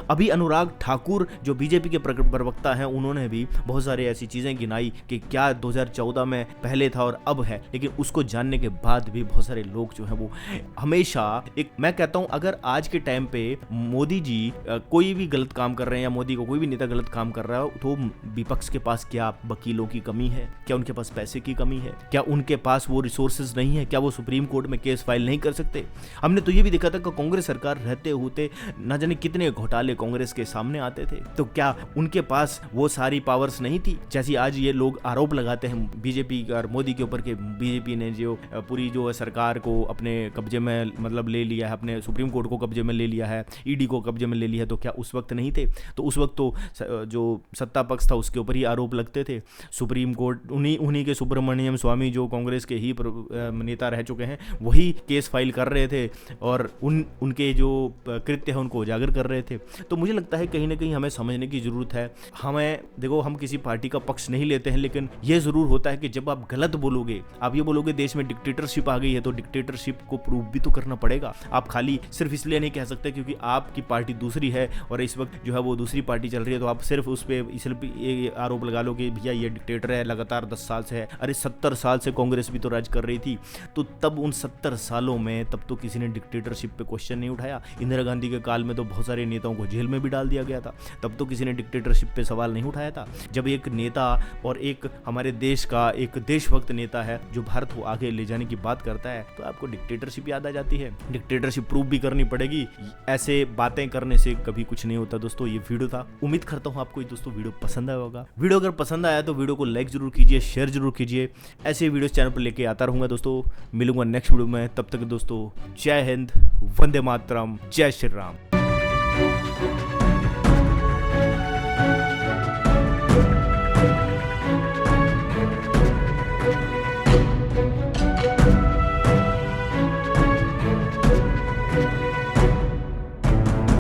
अभी अनुराग ठाकुर जो बीजेपी के प्रवक्ता हैं उन्होंने भी बहुत सारी ऐसी चीजें गिनाई कि क्या 2014 में पहले था और अब है, लेकिन उसको जानने के बाद भी बहुत सारे लोग जो है वो हमेशा एक, मैं कहता हूं अगर आज के टाइम पे मोदी जी कोई भी गलत काम कर रहे हैं या मोदी को कोई भी नेता गलत काम कर रहा है तो विपक्ष के पास क्या वकीलों की कमी है, क्या उनके पास पैसे की कमी है, क्या उनके पास वो रिसोर्सेज नहीं है, क्या वो सुप्रीम कोर्ट में केस फाइल नहीं कर सकते। हमने तो ये भी देखा था कि कांग्रेस सरकार रहते होते न जाने कितने घोटाले कांग्रेस के सामने आते थे, तो क्या उनके पास वो सारी पावर्स नहीं थी जैसी आज ये लोग आरोप लगाते हैं बीजेपी और मोदी के ऊपर कि बीजेपी ने जो पूरी जो सरकार को अपने कब्जे में मतलब ले लिया है, अपने सुप्रीम कोर्ट को कब्जे में ले लिया है, ईडी को कब्जे में ले लिया है। तो क्या उस वक्त नहीं थे? तो उस वक्त तो जो सत्ता पक्ष था उसके ऊपर ही आरोप लगते थे। सुप्रीम कोर्ट उन्हीं के सुब्रमण्यम स्वामी जो कांग्रेस के ही नेता रह चुके हैं वही केस फाइल कर रहे थे और उनके जो कृत्य है उनको उजागर कर रहे थे। तो मुझे लगता है कहीं ना कहीं हमें समझने की जरूरत है। हमें देखो, हम किसी पार्टी का पक्ष नहीं लेते हैं, लेकिन यह जरूर होता है कि जब आप गलत बोलोगे, आप ये बोलोगे देश में डिक्टेटरशिप आ गई है, तो डिक्टेटरशिप को प्रूव भी तो करना पड़ेगा। आप खाली सिर्फ इसलिए नहीं कह सकते क्योंकि आपकी पार्टी दूसरी है और इस वक्त जो है वो दूसरी पार्टी चल रही है, तो आप सिर्फ उस पर इसलिए आरोप लगा लो कि भैया ये डिक्टेटर है, लगातार 10 साल से है। अरे 70 साल से कांग्रेस भी तो राज कर रही थी, तो तब उन 70 सालों में तब तो किसी ने डिक्टेटरशिप पे क्वेश्चन नहीं उठाया। इंदिरा गांधी के काल में तो बहुत सारे नेताओं को जेल में भी डाल दिया गया था, तब तो किसी ने डिक्टेटरशिप पे सवाल नहीं उठाया था। जब एक नेता और एक हमारे देश का एक देशभक्त नेता है जो भारत को आगे ले जाने की बात करता है, तो आपको डिक्टेटरशिप याद आ जाती है। डिक्टेटरशिप प्रूव भी करनी पड़ेगी, ऐसे बातें करने से कभी कुछ नहीं होता। दोस्तों ये वीडियो था, उम्मीद करता हूँ आपको दोस्तों वीडियो पसंद आया होगा। वीडियो अगर पसंद आया तो वीडियो को लाइक जरूर कीजिए, शेयर जरूर कीजिए। ऐसे वीडियोस चैनल पर लेके आता रहूंगा दोस्तों। मिलूंगा नेक्स्ट वीडियो में, तब तक दोस्तों जय हिंद, वंदे मातरम, जय श्री राम। है।